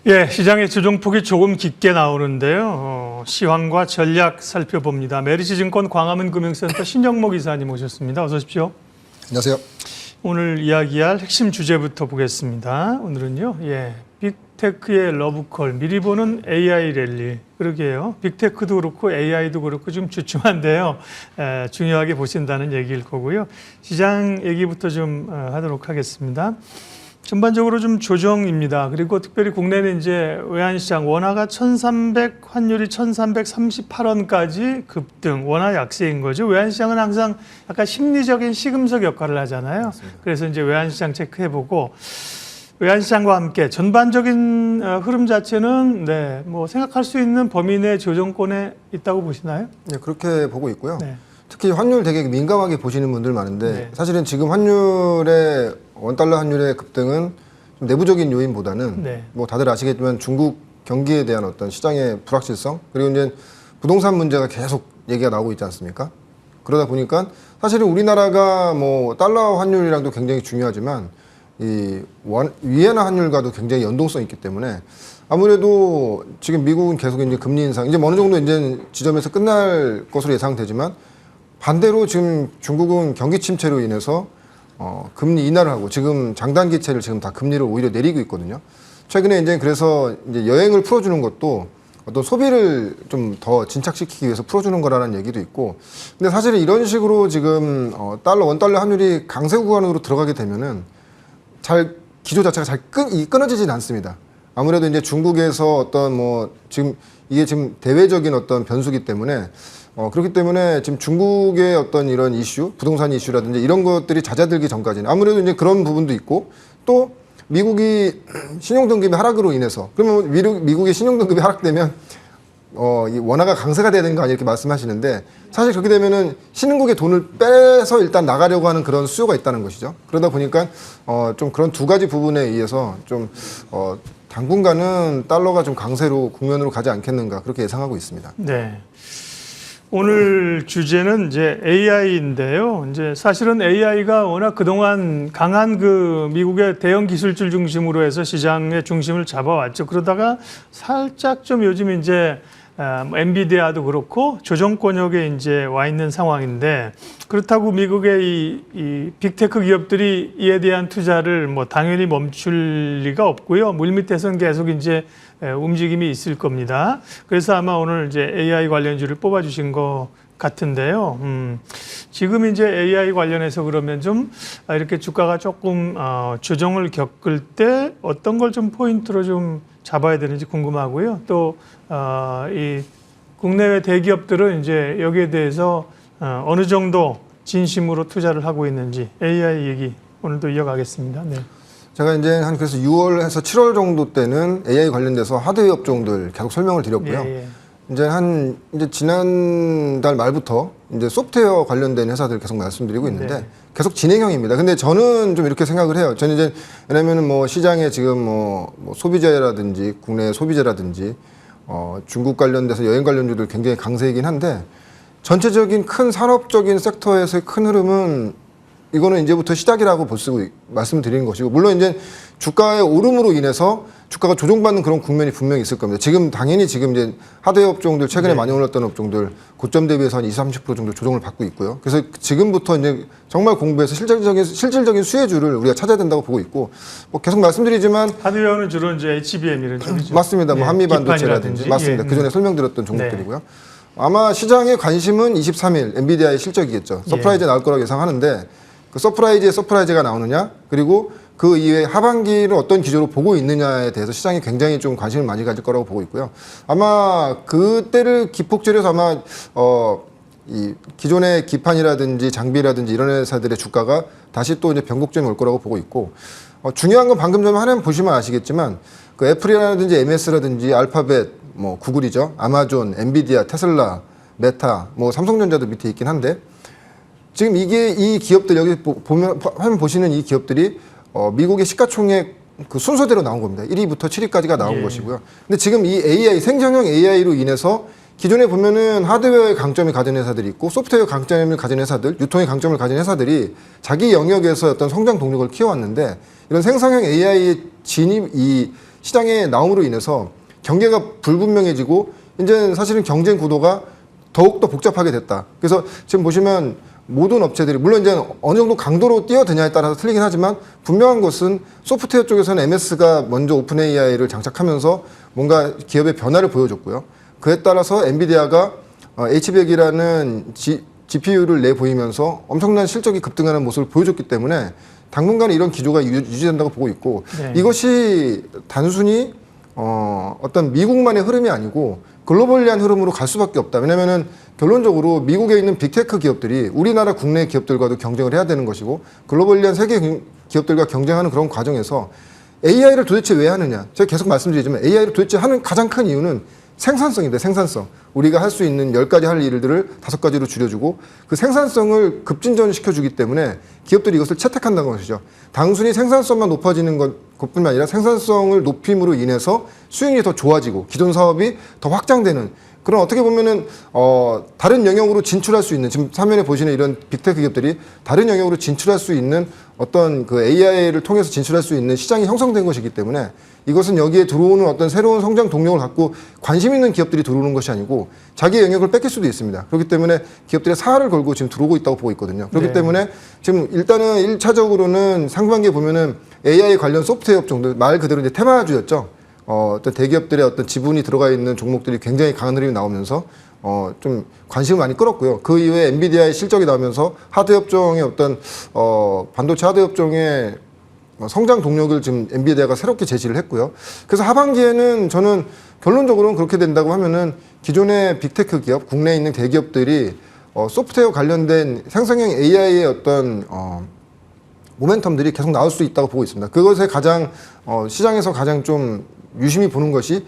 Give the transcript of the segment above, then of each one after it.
예, 시장의 조정폭이 조금 깊게 나오는데요. 시황과 전략 살펴봅니다. 메리츠증권 광화문 금융센터 신영목 이사님 오셨습니다. 어서 오십시오. 안녕하세요. 오늘 이야기할 핵심 주제부터 보겠습니다. 오늘은요, 빅테크의 러브콜, 미리 보는 AI 랠리. 그러게요. 빅테크도 그렇고 AI도 그렇고 좀 주춤한데요. 중요하게 보신다는 얘기일 거고요. 시장 얘기부터 좀 하도록 하겠습니다. 전반적으로 좀 조정입니다. 그리고 특별히 국내는 이제 외환시장 원화가 1,300, 환율이 1,338원까지 급등, 원화 약세인 거죠. 외환시장은 항상 약간 심리적인 시금석 역할을 하잖아요. 맞습니다. 그래서 이제 외환시장 체크해보고 외환시장과 함께 전반적인 흐름 자체는 뭐 생각할 수 있는 범위 내 조정권에 있다고 보시나요? 네, 그렇게 보고 있고요. 네. 특히 환율 되게 민감하게 보시는 분들 많은데 네. 사실은 지금 원달러 환율의 급등은 좀 내부적인 요인보다는 네. 뭐 다들 아시겠지만 중국 경기에 대한 어떤 시장의 불확실성 그리고 이제 부동산 문제가 계속 얘기가 나오고 있지 않습니까? 그러다 보니까 사실은 우리나라가 뭐 달러 환율이랑도 굉장히 중요하지만 이 위엔화 환율과도 굉장히 연동성이 있기 때문에 아무래도 지금 미국은 계속 이제 금리 인상 이제 어느 정도 이제 지점에서 끝날 것으로 예상되지만 반대로 지금 중국은 경기 침체로 인해서 금리 인하를 하고 지금 장단기채를 지금 다 금리를 오히려 내리고 있거든요. 최근에 이제 그래서 이제 여행을 풀어주는 것도 어떤 소비를 좀 더 진착시키기 위해서 풀어주는 거라는 얘기도 있고. 근데 사실은 이런 식으로 지금 원달러 환율이 강세 구간으로 들어가게 되면은 기조 자체가 잘 끊어지진 않습니다. 아무래도 이제 중국에서 어떤 지금 이게 지금 대외적인 어떤 변수기 때문에 그렇기 때문에 지금 중국의 어떤 이런 이슈, 부동산 이슈라든지 이런 것들이 잦아들기 전까지는 아무래도 이제 그런 부분도 있고 또 미국이 신용등급이 하락으로 인해서 그러면 미국의 신용등급이 하락되면 이 원화가 강세가 돼야 되는 거 아니야 이렇게 말씀하시는데 사실 그렇게 되면은 신흥국의 돈을 빼서 일단 나가려고 하는 그런 수요가 있다는 것이죠. 그러다 보니까 좀 그런 두 가지 부분에 의해서 좀 당분간은 달러가 좀 강세로 국면으로 가지 않겠는가 그렇게 예상하고 있습니다. 네. 오늘 주제는 이제 AI인데요. 이제 사실은 AI가 워낙 그동안 강한 그 미국의 대형 기술줄 중심으로 해서 시장의 중심을 잡아왔죠. 그러다가 살짝 좀 요즘 이제 엔비디아도 그렇고 조정권역에 이제 와 있는 상황인데 그렇다고 미국의 이 빅테크 기업들이 이에 대한 투자를 뭐 당연히 멈출 리가 없고요. 물밑에서는 계속 이제 움직임이 있을 겁니다. 그래서 아마 오늘 이제 AI 관련주를 뽑아주신 것 같은데요. 지금 이제 AI 관련해서 그러면 좀 이렇게 주가가 조금 조정을 겪을 때 어떤 걸 좀 포인트로 좀 잡아야 되는지 궁금하고요. 또 이 국내외 대기업들은 이제 여기에 대해서 어느 정도 진심으로 투자를 하고 있는지 AI 얘기 오늘도 이어가겠습니다. 네. 제가 이제 그래서 6월에서 7월 정도 때는 AI 관련돼서 하드웨어 업종들 계속 설명을 드렸고요. 이제 지난달 말부터 이제 소프트웨어 관련된 회사들 계속 말씀드리고 있는데 계속 진행형입니다. 근데 저는 좀 이렇게 생각을 해요. 저는 이제 왜냐면은 뭐 시장에 지금 뭐 소비재라든지 국내 소비재라든지 중국 관련돼서 여행 관련주들 굉장히 강세이긴 한데 전체적인 큰 산업적인 섹터에서의 큰 흐름은 이거는 이제부터 시작이라고 말씀드리는 것이고 물론 이제 주가의 오름으로 인해서 주가가 조정받는 그런 국면이 분명히 있을 겁니다. 지금 당연히 지금 이제 하드웨어 업종들 최근에 많이 올랐던 업종들 고점 대비해서 한 20-30% 정도 조정을 받고 있고요. 그래서 지금부터 이제 정말 공부해서 실질적인 수혜주를 우리가 찾아야 된다고 보고 있고 뭐 계속 말씀드리지만 하드웨어는 주로 이제 HBM 이런 쪽이죠. 맞습니다. 뭐 한미반도체라든지 맞습니다. 그 전에 설명드렸던 종목들이고요. 아마 시장의 관심은 23일 엔비디아의 실적이겠죠. 서프라이즈 나올 거라고 예상하는데 그 서프라이즈가 나오느냐 그리고 그 이외에 하반기를 어떤 기조로 보고 있느냐에 대해서 시장이 굉장히 좀 관심을 많이 가질 거라고 보고 있고요. 아마 그때를 기폭제려서 아마 이 기존의 기판이라든지 장비라든지 이런 회사들의 주가가 다시 또 이제 변곡점이 올 거라고 보고 있고 중요한 건 방금 전에 화면 보시면 아시겠지만 그 애플이라든지 MS라든지 알파벳 뭐 구글이죠. 아마존, 엔비디아, 테슬라, 메타, 뭐 삼성전자도 밑에 있긴 한데 지금 이 기업들 여기 보면 화면 보시는 이 기업들이 미국의 시가총액 그 순서대로 나온 겁니다. 1위부터 7위까지가 나온 것이고요. 근데 지금 이 AI 생성형 AI로 인해서 기존에 보면은 하드웨어의 강점을 가진 회사들이 있고 소프트웨어 강점을 가진 회사들, 유통의 강점을 가진 회사들이 자기 영역에서 어떤 성장 동력을 키워왔는데 이런 생성형 AI의 진입, 이 시장에 나옴으로 인해서 경계가 불분명해지고 이제 사실은 경쟁 구도가 더욱더 복잡하게 됐다. 그래서 지금 보시면 모든 업체들이 물론 이제 어느 정도 강도로 뛰어드냐에 따라서 틀리긴 하지만 분명한 것은 소프트웨어 쪽에서는 MS가 먼저 오픈 AI를 장착하면서 뭔가 기업의 변화를 보여줬고요. 그에 따라서 엔비디아가 H100이라는 GPU를 내보이면서 엄청난 실적이 급등하는 모습을 보여줬기 때문에 당분간 이런 기조가 유지된다고 보고 있고 네. 이것이 단순히 어떤 미국만의 흐름이 아니고 글로벌리한 흐름으로 갈 수밖에 없다. 왜냐면은 결론적으로 미국에 있는 빅테크 기업들이 우리나라 국내 기업들과도 경쟁을 해야 되는 것이고 글로벌리한 세계 기업들과 경쟁하는 그런 과정에서 AI를 도대체 왜 하느냐. 제가 계속 말씀드리지만 AI를 도대체 하는 가장 큰 이유는 생산성인데 생산성. 우리가 할 수 있는 10가지 할 일들을 5가지로 줄여주고 그 생산성을 급진전시켜주기 때문에 기업들이 이것을 채택한다는 것이죠. 단순히 생산성만 높아지는 것뿐만 아니라 생산성을 높임으로 인해서 수익률이 더 좋아지고 기존 사업이 더 확장되는 그런 어떻게 보면은 다른 영역으로 진출할 수 있는 지금 화면에 보시는 이런 빅테크 기업들이 다른 영역으로 진출할 수 있는 어떤 그 AI를 통해서 진출할 수 있는 시장이 형성된 것이기 때문에 이것은 여기에 들어오는 어떤 새로운 성장 동력을 갖고 관심 있는 기업들이 들어오는 것이 아니고 자기의 영역을 뺏길 수도 있습니다. 그렇기 때문에 기업들의 사활을 걸고 지금 들어오고 있다고 보고 있거든요. 그렇기 네. 때문에 지금 일단은 1차적으로는 상반기에 보면은 AI 관련 소프트웨어 업종들 말 그대로 이제 테마주였죠. 어떤 대기업들의 어떤 지분이 들어가 있는 종목들이 굉장히 강한 흐름이 나오면서 좀 관심을 많이 끌었고요. 그 이후에 엔비디아의 실적이 나오면서 하드웨어 업종의 어떤 반도체 하드웨어 업종의 성장 동력을 지금 엔비디아가 새롭게 제시를 했고요. 그래서 하반기에는 저는 결론적으로는 그렇게 된다고 하면은 기존의 빅테크 기업, 국내에 있는 대기업들이 소프트웨어 관련된 생성형 AI의 어떤 모멘텀들이 계속 나올 수 있다고 보고 있습니다. 그것에 가장 시장에서 가장 좀 유심히 보는 것이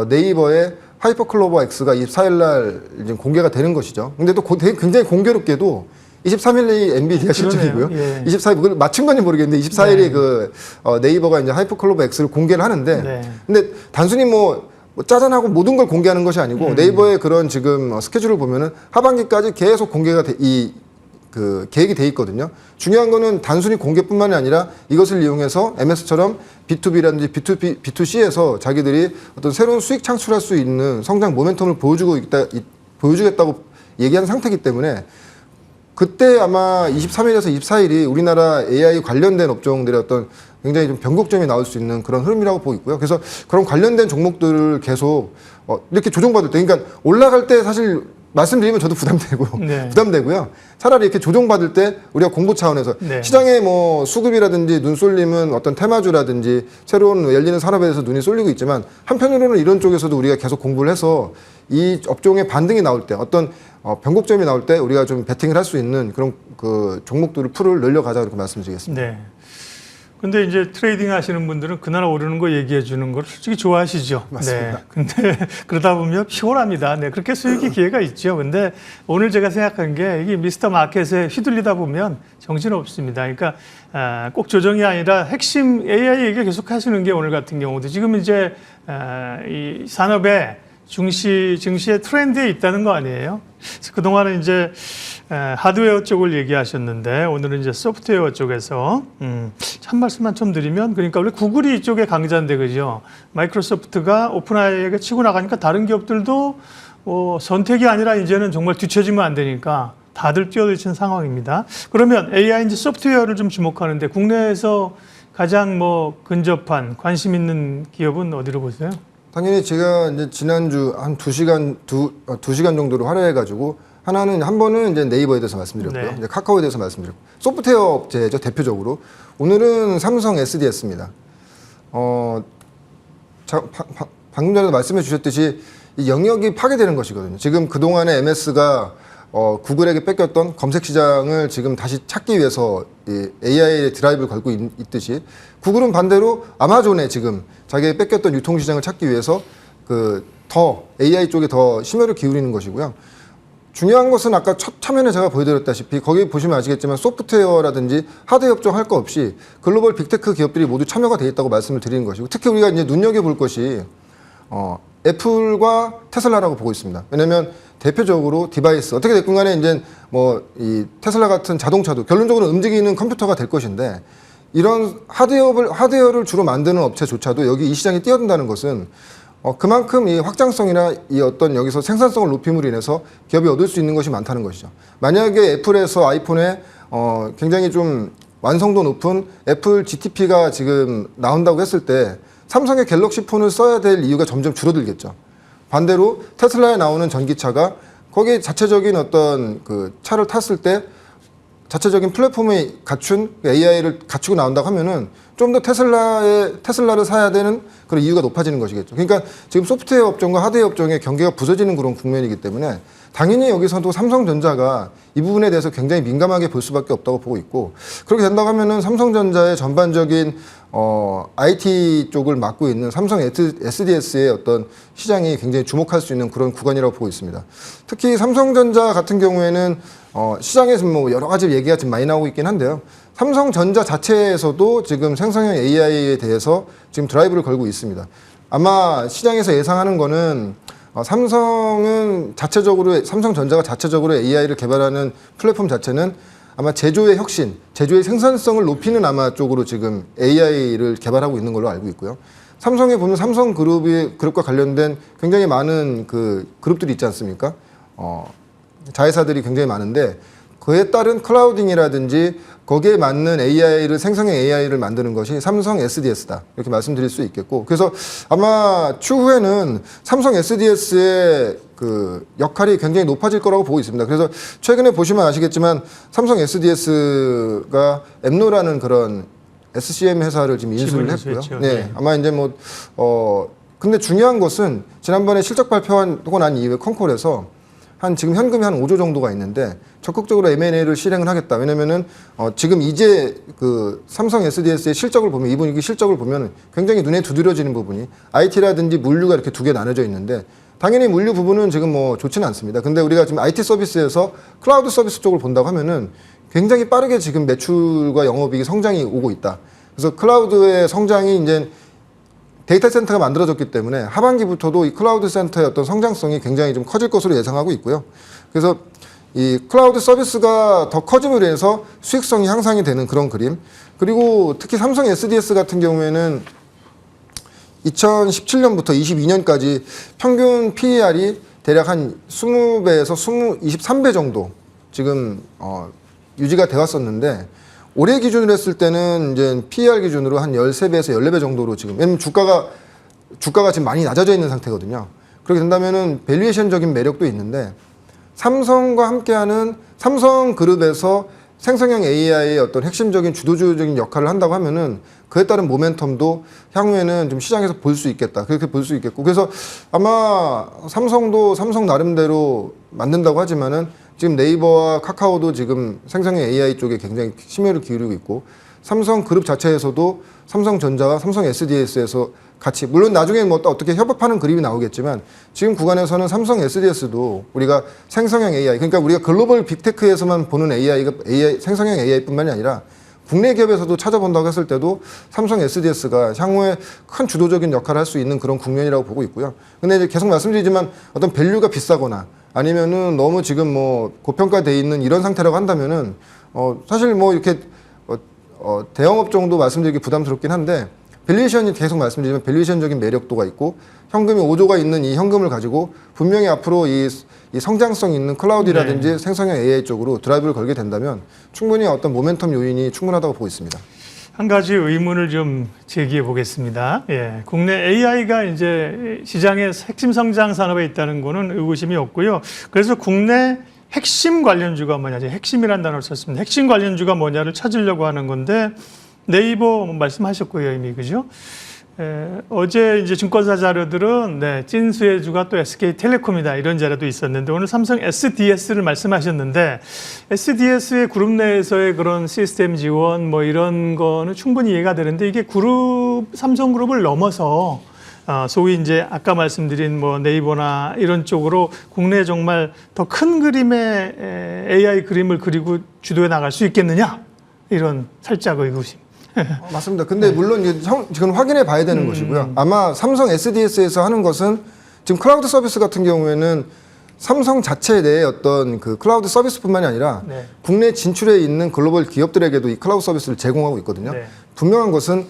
네이버의 하이퍼클로버 X가 24일 날 이제 공개가 되는 것이죠. 근데 또 굉장히 공교롭게도 23일이 엔비디아 실적이고요. 예. 24일 그걸 맞춘 건지 모르겠는데 24일이 네. 그 네이버가 이제 하이퍼클로버 X를 공개를 하는데 네. 근데 단순히 뭐 짜잔하고 모든 걸 공개하는 것이 아니고 네이버의 그런 지금 스케줄을 보면은 하반기까지 계속 공개가 그 계획이 돼 있거든요. 중요한 거는 단순히 공개뿐만이 아니라 이것을 이용해서 MS처럼 B2B라든지 B2C에서 자기들이 어떤 새로운 수익 창출할 수 있는 성장 모멘텀을 보여주겠다고 얘기한 상태이기 때문에 그때 아마 23일에서 24일이 우리나라 AI 관련된 업종들의 어떤 굉장히 좀 변곡점이 나올 수 있는 그런 흐름이라고 보고 있고요. 그래서 그런 관련된 종목들을 계속 이렇게 조정받을 때, 그러니까 올라갈 때 사실 말씀드리면 저도 부담되고요. 차라리 이렇게 조정받을 때 우리가 공부 차원에서 네. 시장에 뭐 수급이라든지 눈 쏠림은 어떤 테마주라든지 새로운 열리는 산업에 대해서 눈이 쏠리고 있지만 한편으로는 이런 쪽에서도 우리가 계속 공부를 해서 이 업종의 반등이 나올 때 어떤 변곡점이 나올 때 우리가 좀 베팅을 할 수 있는 그런 그 종목들을 풀을 늘려가자 이렇게 말씀드리겠습니다. 네. 근데 이제 트레이딩 하시는 분들은 그날 오르는 거 얘기해 주는 걸 솔직히 좋아하시죠. 맞습니다. 네. 근데 그러다 보면 피곤합니다. 네. 그렇게 수익이 기회가 있죠. 근데 오늘 제가 생각한 게 이게 미스터 마켓에 휘둘리다 보면 정신없습니다. 그러니까 꼭 조정이 아니라 핵심 AI 얘기 계속 하시는 게 오늘 같은 경우도 지금 이제 이 산업의 증시의 트렌드에 있다는 거 아니에요? 그래서 그동안은 이제 하드웨어 쪽을 얘기하셨는데 오늘은 이제 소프트웨어 쪽에서 한 말씀만 좀 드리면 그러니까 원래 구글이 이쪽에 강자인데 그죠? 마이크로소프트가 오픈AI에게 치고 나가니까 다른 기업들도 선택이 아니라 이제는 정말 뒤처지면 안 되니까 다들 뛰어드신 상황입니다. 그러면 AI인지 소프트웨어를 좀 주목하는데 국내에서 가장 근접한 관심 있는 기업은 어디로 보세요? 당연히 제가 이제 지난주 한 2시간 정도로 활용해가지고 한 번은 이제 네이버에 대해서 말씀드렸고요. 네. 이제 카카오에 대해서 말씀드렸고 소프트웨어 업체죠 대표적으로. 오늘은 삼성 SDS입니다. 방금 전에도 말씀해 주셨듯이 이 영역이 파괴되는 것이거든요. 지금 그동안에 MS가 구글에게 뺏겼던 검색 시장을 지금 다시 찾기 위해서 이 AI의 드라이브를 걸고 있듯이 구글은 반대로 아마존에 지금 자기가 뺏겼던 유통 시장을 찾기 위해서 더 AI 쪽에 더 심혈을 기울이는 것이고요. 중요한 것은 아까 첫 화면에 제가 보여드렸다시피 거기 보시면 아시겠지만 소프트웨어라든지 하드웨어 업종 할 거 없이 글로벌 빅테크 기업들이 모두 참여가 돼 있다고 말씀을 드리는 것이고 특히 우리가 이제 눈여겨볼 것이 애플과 테슬라라고 보고 있습니다. 왜냐하면 대표적으로 디바이스 어떻게 됐건 간에 이제 이 테슬라 같은 자동차도 결론적으로 움직이는 컴퓨터가 될 것인데 이런 하드웨어를 주로 만드는 업체조차도 여기 이 시장에 뛰어든다는 것은 그만큼 이 확장성이나 이 어떤 여기서 생산성을 높임으로 인해서 기업이 얻을 수 있는 것이 많다는 것이죠. 만약에 애플에서 아이폰에 굉장히 좀 완성도 높은 애플 GTP가 지금 나온다고 했을 때 삼성의 갤럭시 폰을 써야 될 이유가 점점 줄어들겠죠. 반대로 테슬라에 나오는 전기차가 거기에 자체적인 어떤 그 차를 탔을 때 자체적인 플랫폼에 갖춘 AI를 갖추고 나온다고 하면은 좀 더 테슬라를 사야 되는 그런 이유가 높아지는 것이겠죠. 그러니까 지금 소프트웨어 업종과 하드웨어 업종의 경계가 부서지는 그런 국면이기 때문에 당연히 여기서도 삼성전자가 이 부분에 대해서 굉장히 민감하게 볼 수밖에 없다고 보고 있고, 그렇게 된다고 하면은 삼성전자의 전반적인 IT 쪽을 맡고 있는 삼성 SDS의 어떤 시장이 굉장히 주목할 수 있는 그런 구간이라고 보고 있습니다. 특히 삼성전자 같은 경우에는 시장에서 뭐 여러 가지 얘기가 지금 많이 나오고 있긴 한데요. 삼성전자 자체에서도 지금 생성형 AI에 대해서 지금 드라이브를 걸고 있습니다. 아마 시장에서 예상하는 거는 삼성전자가 자체적으로 AI를 개발하는 플랫폼 자체는 아마 제조의 혁신, 제조의 생산성을 높이는 아마 쪽으로 지금 AI를 개발하고 있는 걸로 알고 있고요. 삼성에 보면 삼성그룹과 관련된 굉장히 많은 그 그룹들이 있지 않습니까? 자회사들이 굉장히 많은데 그에 따른 클라우딩이라든지 거기에 맞는 생성형 AI를 만드는 것이 삼성 SDS다. 이렇게 말씀드릴 수 있겠고. 그래서 아마 추후에는 삼성 SDS의 그 역할이 굉장히 높아질 거라고 보고 있습니다. 그래서 최근에 보시면 아시겠지만 삼성 SDS가 엠노라는 그런 SCM 회사를 지금 인수를 했고요. 네. 아마 이제 근데 중요한 것은 지난번에 실적 발표하고 난 이후에 컨콜에서 지금 현금이 한 5조 정도가 있는데 적극적으로 M&A를 실행을 하겠다. 왜냐면은 지금 이제 그 삼성 SDS의 실적을 보면 이 분위기 실적을 보면 굉장히 눈에 두드러지는 부분이 IT라든지 물류가 이렇게 두 개 나눠져 있는데 당연히 물류 부분은 지금 뭐 좋지는 않습니다. 근데 우리가 지금 IT 서비스에서 클라우드 서비스 쪽을 본다고 하면은 굉장히 빠르게 지금 매출과 영업이익 성장이 오고 있다. 그래서 클라우드의 성장이 이제 데이터 센터가 만들어졌기 때문에 하반기부터도 이 클라우드 센터의 어떤 성장성이 굉장히 좀 커질 것으로 예상하고 있고요. 그래서 이 클라우드 서비스가 더 커짐으로 인해서 수익성이 향상이 되는 그런 그림. 그리고 특히 삼성 SDS 같은 경우에는 2017년부터 22년까지 평균 PER이 대략 한 20배에서 23배 정도 지금 유지가 되어 왔었는데 올해 기준으로 했을 때는 이제 PER 기준으로 한 13배에서 14배 정도로 지금, 왜냐면 주가가 지금 많이 낮아져 있는 상태거든요. 그렇게 된다면은 밸류에이션적인 매력도 있는데 삼성과 함께하는 삼성그룹에서 생성형 AI의 어떤 핵심적인 주도적인 역할을 한다고 하면은 그에 따른 모멘텀도 향후에는 좀 시장에서 볼 수 있겠다. 그렇게 볼 수 있겠고. 그래서 아마 삼성도 삼성 나름대로 만든다고 하지만은 지금 네이버와 카카오도 지금 생성형 AI 쪽에 굉장히 심혈을 기울이고 있고 삼성그룹 자체에서도 삼성전자와 삼성 SDS에서 같이, 물론 나중에 뭐 또 어떻게 협업하는 그림이 나오겠지만 지금 구간에서는 삼성 SDS도 우리가 생성형 AI, 그러니까 우리가 글로벌 빅테크에서만 보는 생성형 AI뿐만이 아니라 국내 기업에서도 찾아본다고 했을 때도 삼성 SDS가 향후에 큰 주도적인 역할을 할 수 있는 그런 국면이라고 보고 있고요. 근데 이제 계속 말씀드리지만 어떤 밸류가 비싸거나 아니면은 너무 지금 뭐 고평가돼 있는 이런 상태라고 한다면은 사실 뭐 이렇게 대형업 정도 말씀드리기 부담스럽긴 한데 밸류에이션이 계속 말씀드리지만 밸류에이션적인 매력도가 있고 현금이 5조가 있는 이 현금을 가지고 분명히 앞으로 이 성장성 있는 클라우드라든지 생성형 AI 쪽으로 드라이브를 걸게 된다면 충분히 어떤 모멘텀 요인이 충분하다고 보고 있습니다. 한 가지 의문을 좀 제기해 보겠습니다. 예, 국내 AI가 이제 시장의 핵심 성장 산업에 있다는 거는 의구심이 없고요. 그래서 국내 핵심 관련주가 뭐냐, 핵심이라는 단어를 썼습니다. 핵심 관련주가 뭐냐를 찾으려고 하는 건데 네이버 말씀하셨고요, 이미 그죠? 어제 이제 증권사 자료들은 찐수혜주가 또 SK텔레콤이다 이런 자료도 있었는데 오늘 삼성 SDS를 말씀하셨는데 SDS의 그룹 내에서의 그런 시스템 지원 뭐 이런 거는 충분히 이해가 되는데 이게 삼성그룹을 넘어서 소위 이제 아까 말씀드린 뭐 네이버나 이런 쪽으로 국내에 정말 더 큰 그림의 AI 그림을 그리고 주도해 나갈 수 있겠느냐 이런 살짝 의구심. 맞습니다. 근데 물론 지금 확인해 봐야 되는 것이고요. 아마 삼성 SDS에서 하는 것은 지금 클라우드 서비스 같은 경우에는 삼성 자체 내에 어떤 그 클라우드 서비스뿐만이 아니라 국내 진출해 있는 글로벌 기업들에게도 이 클라우드 서비스를 제공하고 있거든요. 분명한 것은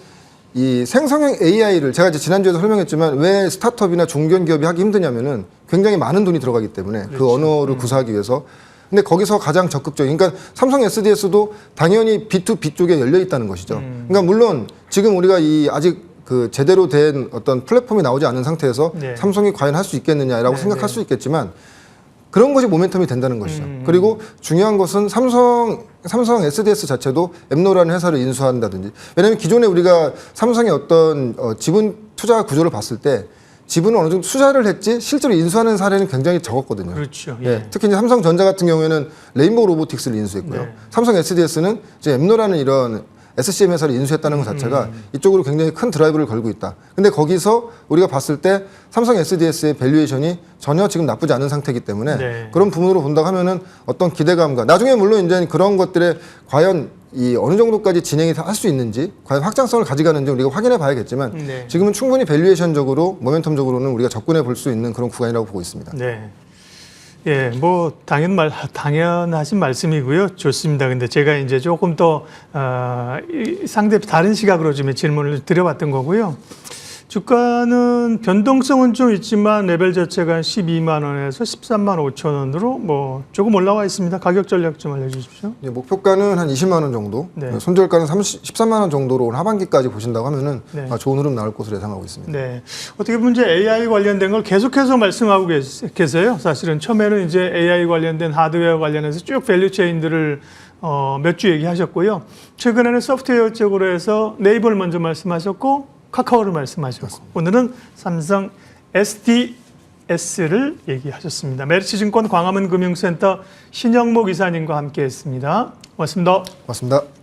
이 생성형 AI를 제가 이제 지난주에도 설명했지만 왜 스타트업이나 중견기업이 하기 힘드냐면은 굉장히 많은 돈이 들어가기 때문에 그 언어를 구사하기 위해서. 근데 거기서 가장 적극적인, 그러니까 삼성 SDS도 당연히 B2B 쪽에 열려 있다는 것이죠. 그러니까 물론 지금 우리가 이 아직 그 제대로 된 어떤 플랫폼이 나오지 않은 상태에서 네. 삼성이 과연 할 수 있겠느냐라고 생각할 수 있겠지만 그런 것이 모멘텀이 된다는 것이죠. 그리고 중요한 것은 삼성 SDS 자체도 앱노라는 회사를 인수한다든지, 왜냐하면 기존에 우리가 삼성의 어떤 지분 투자 구조를 봤을 때 지분을 어느 정도 투자를 했지 실제로 인수하는 사례는 굉장히 적었거든요. 그렇죠. 예. 특히 이제 삼성전자 같은 경우에는 레인보우 로보틱스를 인수했고요. 네. 삼성 SDS는 이제 앱노라는 이런 SCM 회사를 인수했다는 것 자체가 이쪽으로 굉장히 큰 드라이브를 걸고 있다. 근데 거기서 우리가 봤을 때 삼성 SDS의 밸류에이션이 전혀 지금 나쁘지 않은 상태이기 때문에 네. 그런 부분으로 본다고 하면은 어떤 기대감과 나중에 물론 이제 그런 것들에 과연 이 어느 정도까지 진행이 할 수 있는지, 과연 확장성을 가져가는지 우리가 확인해 봐야겠지만 네. 지금은 충분히 밸류에이션적으로 모멘텀적으로는 우리가 접근해 볼 수 있는 그런 구간이라고 보고 있습니다. 네. 예, 뭐 당연하신 말씀이고요. 좋습니다. 근데 제가 이제 조금 더 상대 다른 시각으로 좀 질문을 드려봤던 거고요. 주가는 변동성은 좀 있지만 레벨 자체가 한 12만 원에서 13만 5천 원으로 뭐 조금 올라와 있습니다. 가격 전략 좀 알려주십시오. 예, 목표가는 한 20만 원 정도, 네. 손절가는 13만 원 정도로 올 하반기까지 보신다고 하면은 네. 좋은 흐름 나올 것으로 예상하고 있습니다. 네. 어떻게 보면 이제 AI 관련된 걸 계속해서 말씀하고 계세요. 사실은 처음에는 이제 AI 관련된 하드웨어 관련해서 쭉 밸류 체인들을 몇 주 얘기하셨고요. 최근에는 소프트웨어 쪽으로 해서 네이버를 먼저 말씀하셨고 카카오를 말씀하셨고 오늘은 삼성 SDS를 얘기하셨습니다. 메리츠증권 광화문 금융센터 신영목 이사님과 함께했습니다. 고맙습니다. 고맙습니다.